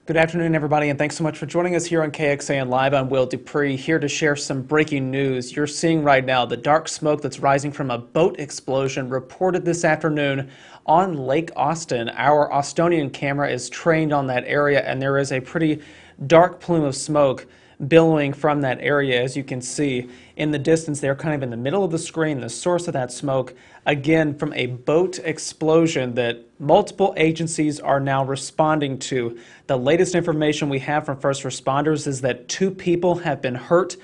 Good afternoon, everybody, and thanks so much for joining us here on KXAN Live. I'm Will DuPree, here to share some breaking news. You're seeing right now the dark smoke that's rising from a boat explosion reported this afternoon on Lake Austin. Our Austonian camera is trained on that area, and there is a pretty dark plume of smoke billowing from that area. As you can see in the distance there, kind of in the middle of the screen, the source of that smoke, again from a boat explosion that multiple agencies are now responding to. The latest information we have from first responders is that 2 people have been hurt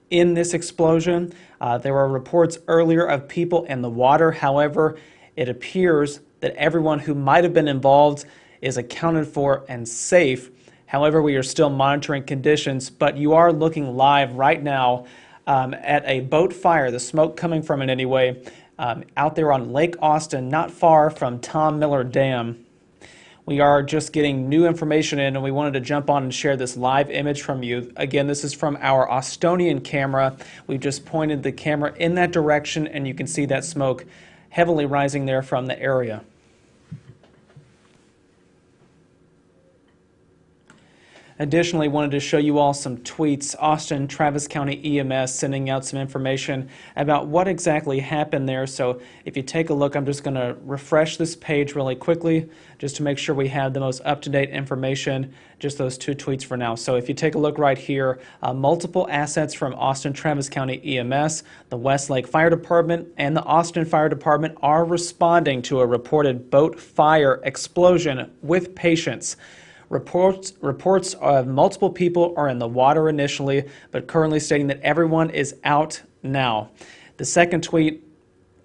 in this explosion. There were reports earlier of people in the water. However, it appears that everyone who might have been involved is accounted for and safe. However, we are still monitoring conditions, but you are looking live right now at a boat fire, the smoke coming from it anyway, out there on Lake Austin, not far from Tom Miller Dam. We are just getting new information in, and we wanted to jump on and share this live image from you. Again, this is from our Austonian camera. We just pointed the camera in that direction, and you can see that smoke heavily rising there from the area. Additionally, wanted to show you all some tweets. Austin Travis County EMS sending out some information about what exactly happened there. So if you take a look, I'm just going to refresh this page really quickly just to make sure we have the most up-to-date information, just those 2 tweets for now. So if you take a look right here, multiple assets from Austin Travis County EMS, the Westlake Fire Department, and the Austin Fire Department are responding to a reported boat fire explosion with patients. Reports of multiple people are in the water initially, but currently stating that everyone is out now. The second tweet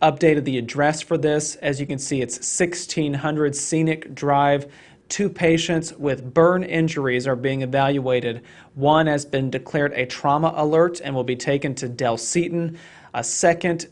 updated the address for this. As you can see, it's 1600 Scenic Drive. 2 patients with burn injuries are being evaluated. One has been declared a trauma alert and will be taken to Del Seaton. A second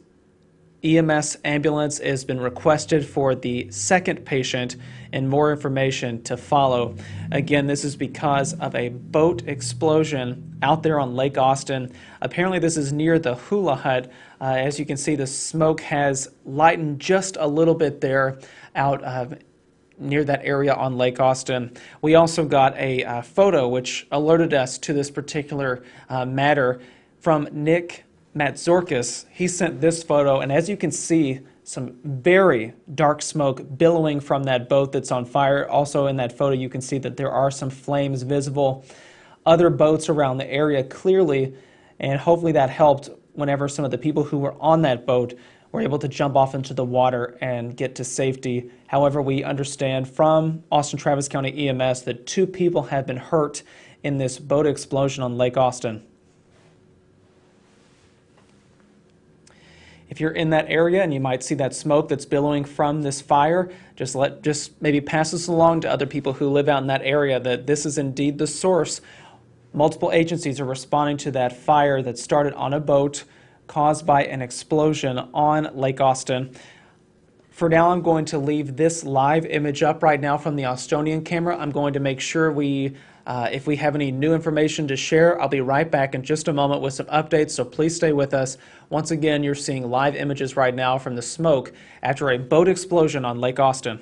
EMS ambulance has been requested for the second patient, and more information to follow. Again, this is because of a boat explosion out there on Lake Austin. Apparently this is near the Hula Hut. As you can see, the smoke has lightened just a little bit there out near that area on Lake Austin. We also got a photo which alerted us to this particular matter from Nick Matzorkis. He sent this photo, and as you can see, some very dark smoke billowing from that boat that's on fire. Also in that photo, you can see that there are some flames visible. Other boats around the area clearly, and hopefully that helped whenever some of the people who were on that boat were able to jump off into the water and get to safety. However, we understand from Austin Travis County EMS that 2 people have been hurt in this boat explosion on Lake Austin. If you're in that area and you might see that smoke that's billowing from this fire, just maybe pass this along to other people who live out in that area that this is indeed the source. Multiple agencies are responding to that fire that started on a boat caused by an explosion on Lake Austin. For now, I'm going to leave this live image up right now from the Austonian camera. I'm going to make sure if we have any new information to share, I'll be right back in just a moment with some updates, so please stay with us. Once again, you're seeing live images right now from the smoke after a boat explosion on Lake Austin.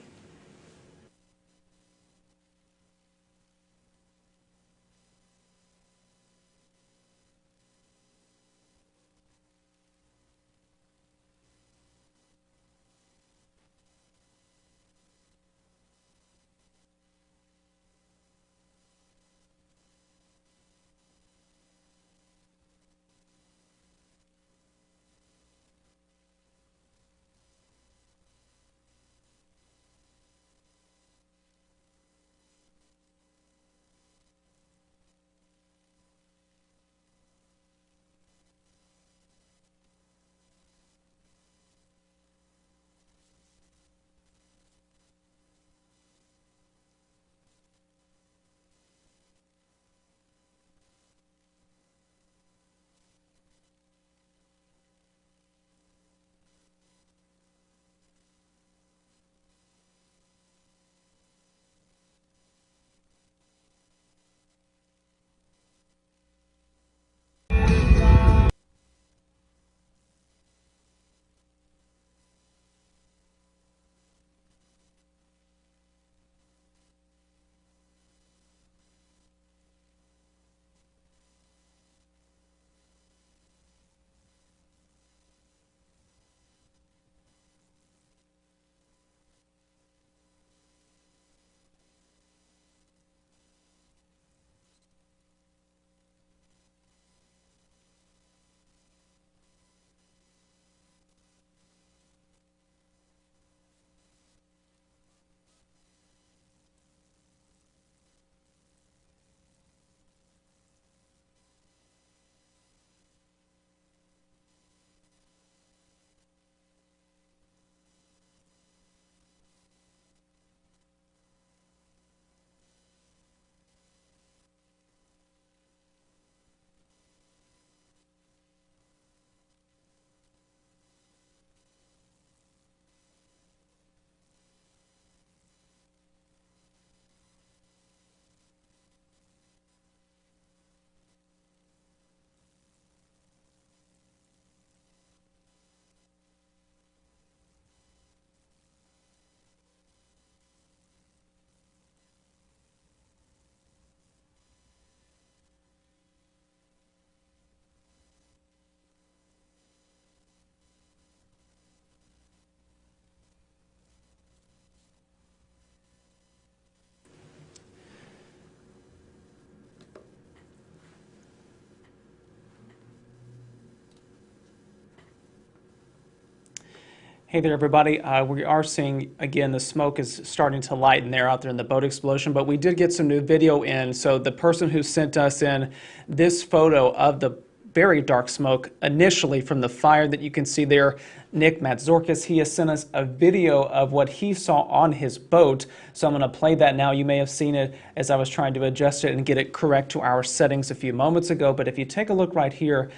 Hey there, everybody. We are seeing, again, the smoke is starting to lighten there out there in the boat explosion, but we did get some new video in. So the person who sent us in this photo of the very dark smoke initially from the fire that you can see there, Nick Matzorkis, he has sent us a video of what he saw on his boat. So I'm going to play that now. You may have seen it as I was trying to adjust it and get it correct to our settings a few moments ago. But if you take a look right here,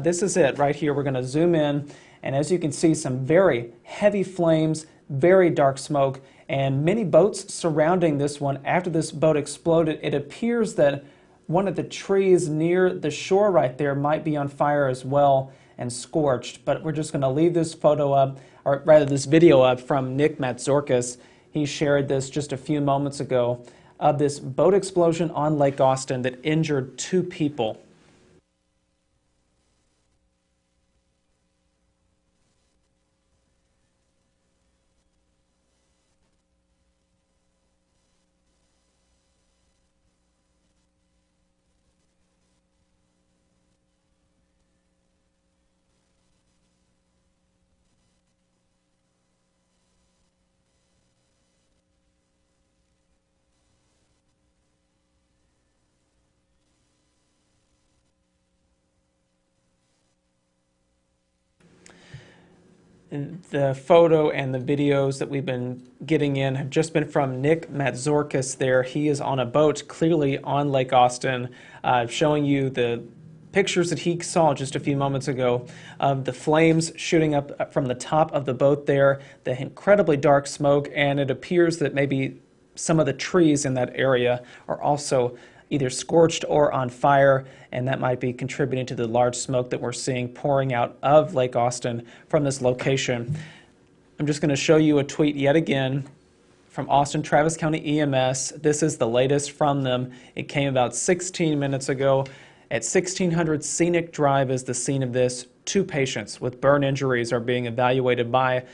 this is it right here. We're going to zoom in. And as you can see, some very heavy flames, very dark smoke, and many boats surrounding this one. After this boat exploded, it appears that one of the trees near the shore right there might be on fire as well and scorched. But we're just going to leave this photo up, or rather this video up from Nick Matzorkis. He shared this just a few moments ago of this boat explosion on Lake Austin that injured 2 people. The photo and the videos that we've been getting in have just been from Nick Matzorkis there. He is on a boat clearly on Lake Austin, showing you the pictures that he saw just a few moments ago of the flames shooting up from the top of the boat there, the incredibly dark smoke, and it appears that maybe some of the trees in that area are also either scorched or on fire, and that might be contributing to the large smoke that we're seeing pouring out of Lake Austin from this location. I'm just going to show you a tweet yet again from Austin Travis County EMS. This is the latest from them. It came about 16 minutes ago. At 1600 Scenic Drive is the scene of this. 2 patients with burn injuries are being evaluated by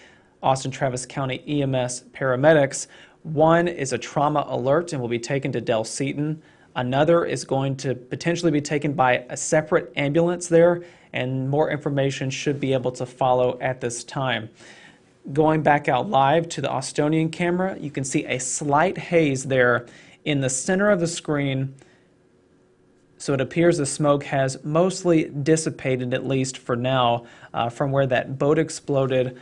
Austin Travis County EMS paramedics. One is a trauma alert and will be taken to Del Seaton. Another is going to potentially be taken by a separate ambulance there, and more information should be able to follow at this time. Going back out live to the Austonian camera, you can see a slight haze there in the center of the screen. So it appears the smoke has mostly dissipated, at least for now, from where that boat exploded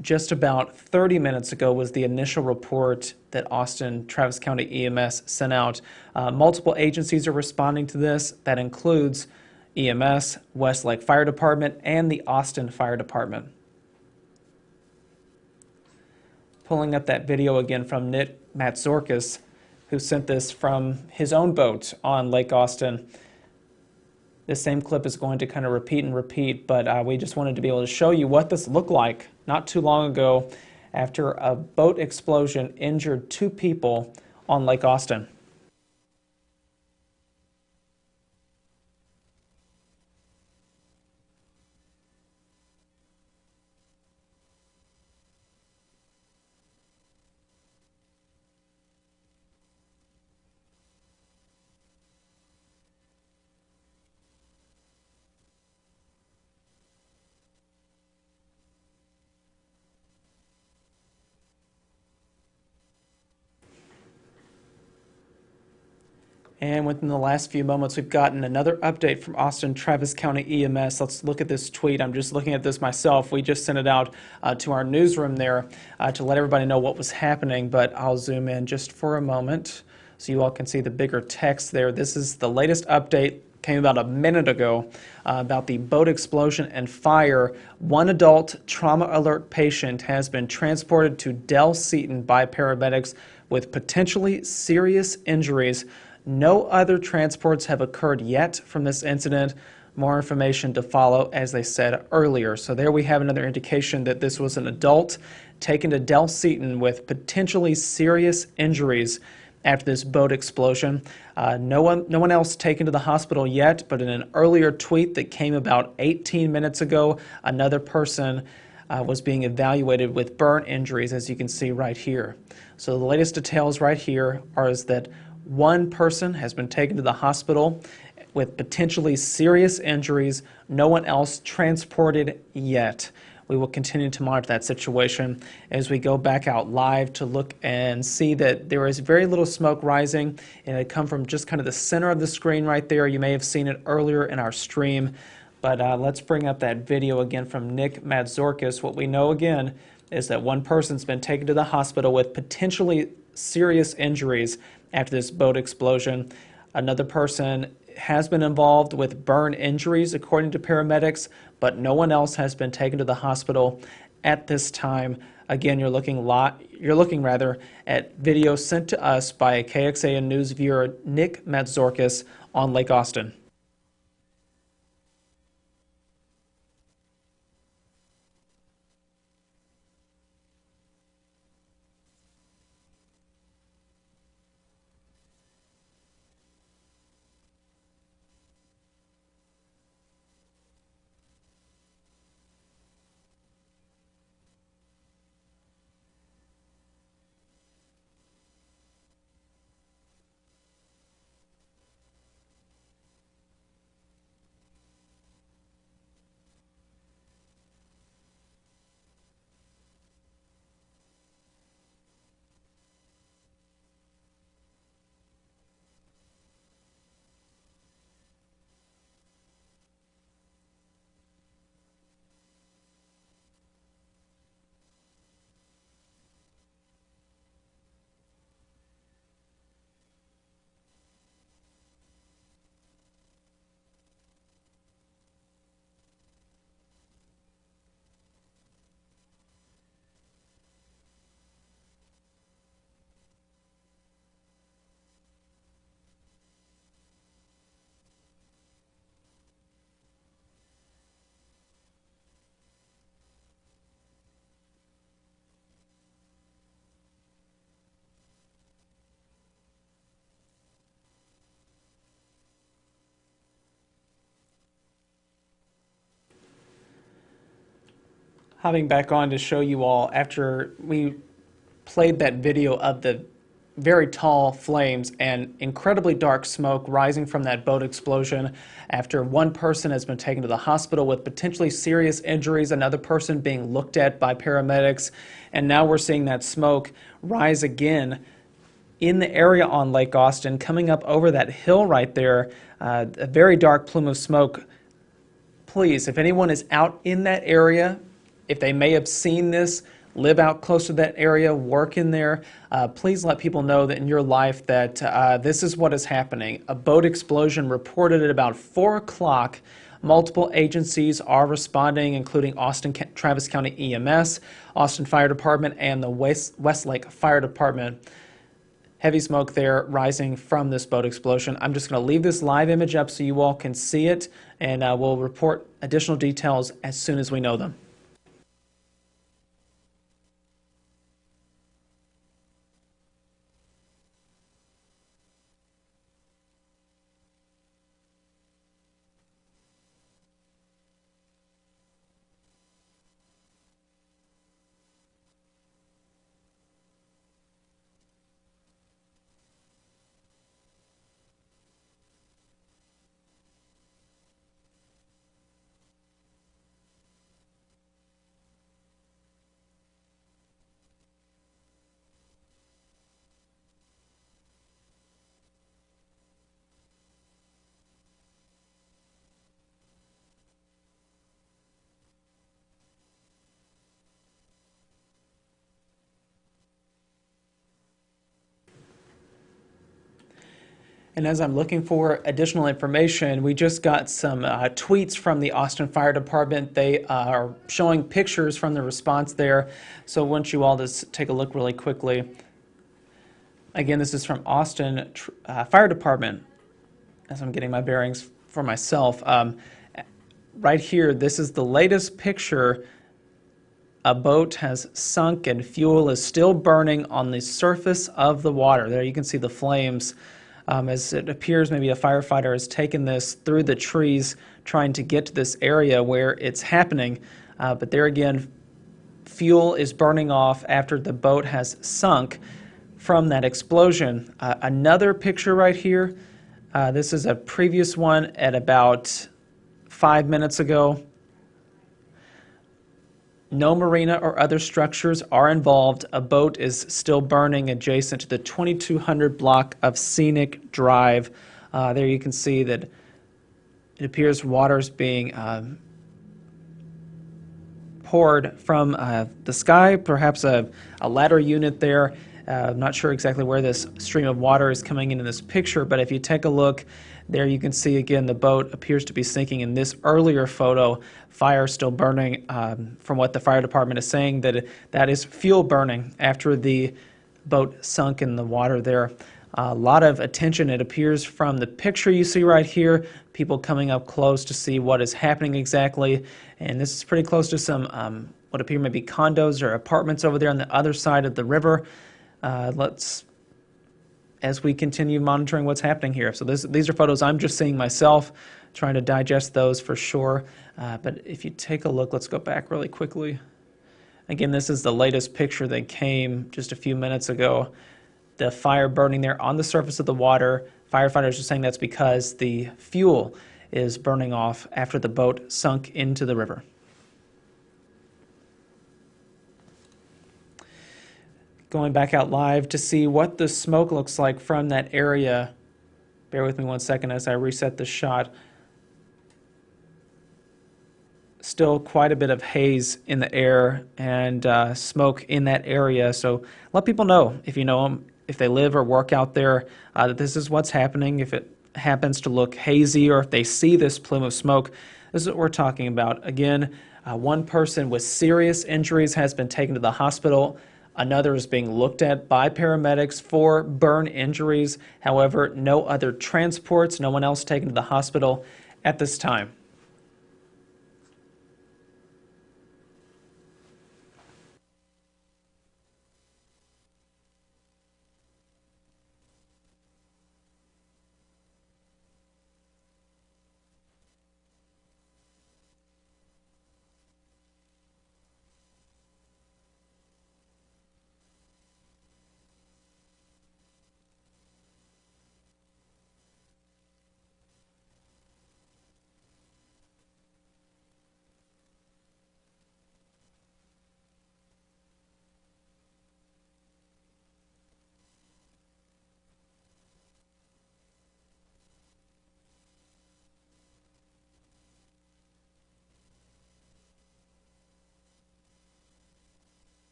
just about 30 minutes ago was the initial report that Austin Travis County EMS sent out. Multiple agencies are responding to this. That includes EMS, Westlake Fire Department, and the Austin Fire Department. Pulling up that video again from Nick Matzorkis, who sent this from his own boat on Lake Austin. This same clip is going to kind of repeat, but we just wanted to be able to show you what this looked like not too long ago after a boat explosion injured 2 people on Lake Austin. And within the last few moments, we've gotten another update from Austin Travis County EMS. Let's look at this tweet. I'm just looking at this myself. We just sent it out to our newsroom there to let everybody know what was happening, but I'll zoom in just for a moment so you all can see the bigger text there. This is the latest update. Came about a minute ago about the boat explosion and fire. 1 adult trauma alert patient has been transported to Del Seaton by paramedics with potentially serious injuries. No other transports have occurred yet from this incident. More information to follow, as they said earlier. So there we have another indication that this was an adult taken to Del Seaton with potentially serious injuries after this boat explosion. No one else taken to the hospital yet, but in an earlier tweet that came about 18 minutes ago, another person was being evaluated with burn injuries, as you can see right here. So the latest details right here are that 1 person has been taken to the hospital with potentially serious injuries. No one else transported yet. We will continue to monitor that situation as we go back out live to look and see that there is very little smoke rising, and it come from just kind of the center of the screen right there. You may have seen it earlier in our stream, but let's bring up that video again from Nick Madzorkis. What we know again is that one person's been taken to the hospital with potentially serious injuries after this boat explosion. Another person has been involved with burn injuries, according to paramedics, but no one else has been taken to the hospital at this time. Again, you're looking at video sent to us by KXAN News viewer Nick Madzorkis on Lake Austin. Hopping back on to show you all, after we played that video of the very tall flames and incredibly dark smoke rising from that boat explosion, after one person has been taken to the hospital with potentially serious injuries, another person being looked at by paramedics, and now we're seeing that smoke rise again in the area on Lake Austin, coming up over that hill right there, a very dark plume of smoke. Please, if anyone is out in that area, if they may have seen this, live out close to that area, work in there, please let people know that in your life that this is what is happening. A boat explosion reported at about 4 o'clock. Multiple agencies are responding, including Austin Travis County EMS, Austin Fire Department, and the Westlake Fire Department. Heavy smoke there rising from this boat explosion. I'm just going to leave this live image up so you all can see it, and we'll report additional details as soon as we know them. And as I'm looking for additional information, we just got some tweets from the Austin Fire Department. They are showing pictures from the response there. So I want you all to take a look really quickly. Again, this is from Austin Fire Department, as I'm getting my bearings for myself. Right here, this is the latest picture. A boat has sunk and fuel is still burning on the surface of the water. There you can see the flames. As it appears maybe a firefighter has taken this through the trees trying to get to this area where it's happening. But there again, fuel is burning off after the boat has sunk from that explosion. Another picture right here. This is a previous one at about 5 minutes ago. No marina or other structures are involved. A boat is still burning adjacent to the 2200 block of Scenic Drive. There you can see that it appears water is being poured from the sky, perhaps a ladder unit there. I'm not sure exactly where this stream of water is coming in this picture, but if you take a look, there you can see again the boat appears to be sinking. In this earlier photo, fire still burning. From what the fire department is saying, that is fuel burning after the boat sunk in the water there. A lot of attention, it appears, from the picture you see right here, people coming up close to see what is happening exactly. And this is pretty close to some what appear maybe condos or apartments over there on the other side of the river. As we continue monitoring what's happening here. So these are photos I'm just seeing myself, trying to digest those for sure. But if you take a look, let's go back really quickly. Again, this is the latest picture that came just a few minutes ago. The fire burning there on the surface of the water. Firefighters are saying that's because the fuel is burning off after the boat sunk into the river. Going back out live to see what the smoke looks like from that area. Bear with me 1 second as I reset the shot. Still quite a bit of haze in the air and smoke in that area. So let people know, if you know them, if they live or work out there, that this is what's happening. If it happens to look hazy or if they see this plume of smoke, this is what we're talking about. Again, one person with serious injuries has been taken to the hospital. Another is being looked at by paramedics for burn injuries. However, no other transports, no one else taken to the hospital at this time.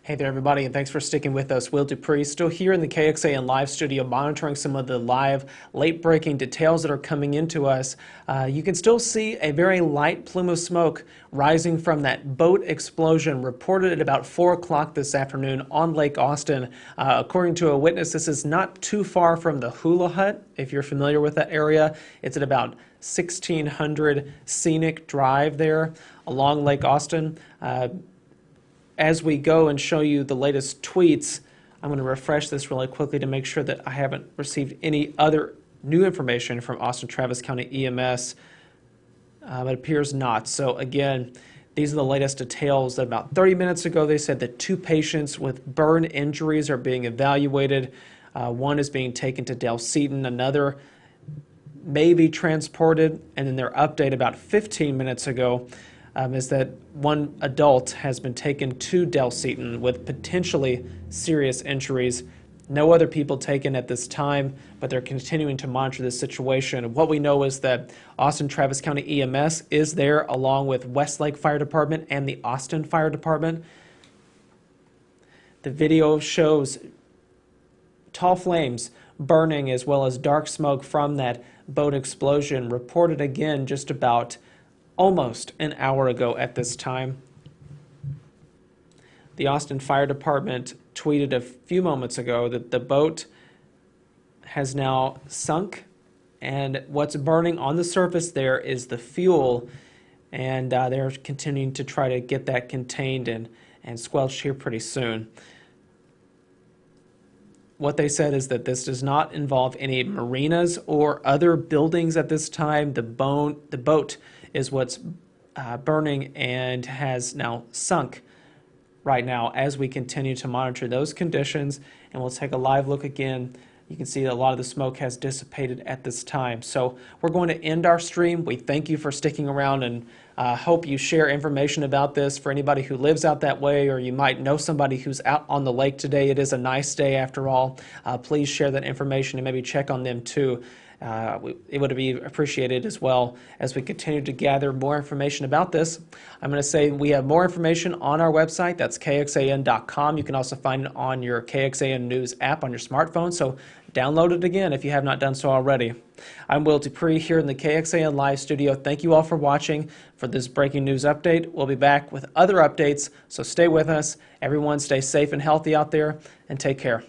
Hey there, everybody, and thanks for sticking with us. Will DuPree still here in the KXAN live studio monitoring some of the live late-breaking details that are coming into us. You can still see a very light plume of smoke rising from that boat explosion reported at about 4 o'clock this afternoon on Lake Austin. According to a witness, this is not too far from the Hula Hut, if you're familiar with that area. It's at about 1600 Scenic Drive there along Lake Austin. As we go and show you the latest tweets, I'm going to refresh this really quickly to make sure that I haven't received any other new information from Austin Travis County EMS. It appears not. So again, these are the latest details. That about 30 minutes ago, they said that 2 patients with burn injuries are being evaluated. One is being taken to Del Seaton. Another may be transported. And then their update about 15 minutes ago is that one adult has been taken to Del Seaton with potentially serious injuries. No other people taken at this time, but they're continuing to monitor this situation. What we know is that Austin Travis County EMS is there along with Westlake Fire Department and the Austin Fire Department. The video shows tall flames burning as well as dark smoke from that boat explosion, reported again just about almost an hour ago at this time. The Austin Fire Department tweeted a few moments ago that the boat has now sunk, and what's burning on the surface there is the fuel, and they're continuing to try to get that contained and squelched here pretty soon. What they said is that this does not involve any marinas or other buildings at this time. The boat is what's burning and has now sunk right now as we continue to monitor those conditions. And we'll take a live look again. You can see that a lot of the smoke has dissipated at this time. So we're going to end our stream. We thank you for sticking around, and hope you share information about this for anybody who lives out that way, or you might know somebody who's out on the lake today. It is a nice day after all. Please share that information and maybe check on them too. It would be appreciated as well as we continue to gather more information about this. I'm going to say we have more information on our website. That's KXAN.com. You can also find it on your KXAN News app on your smartphone, so download it again if you have not done so already. I'm Will DuPree here in the KXAN Live studio. Thank you all for watching for this breaking news update. We'll be back with other updates, so stay with us. Everyone stay safe and healthy out there, and take care.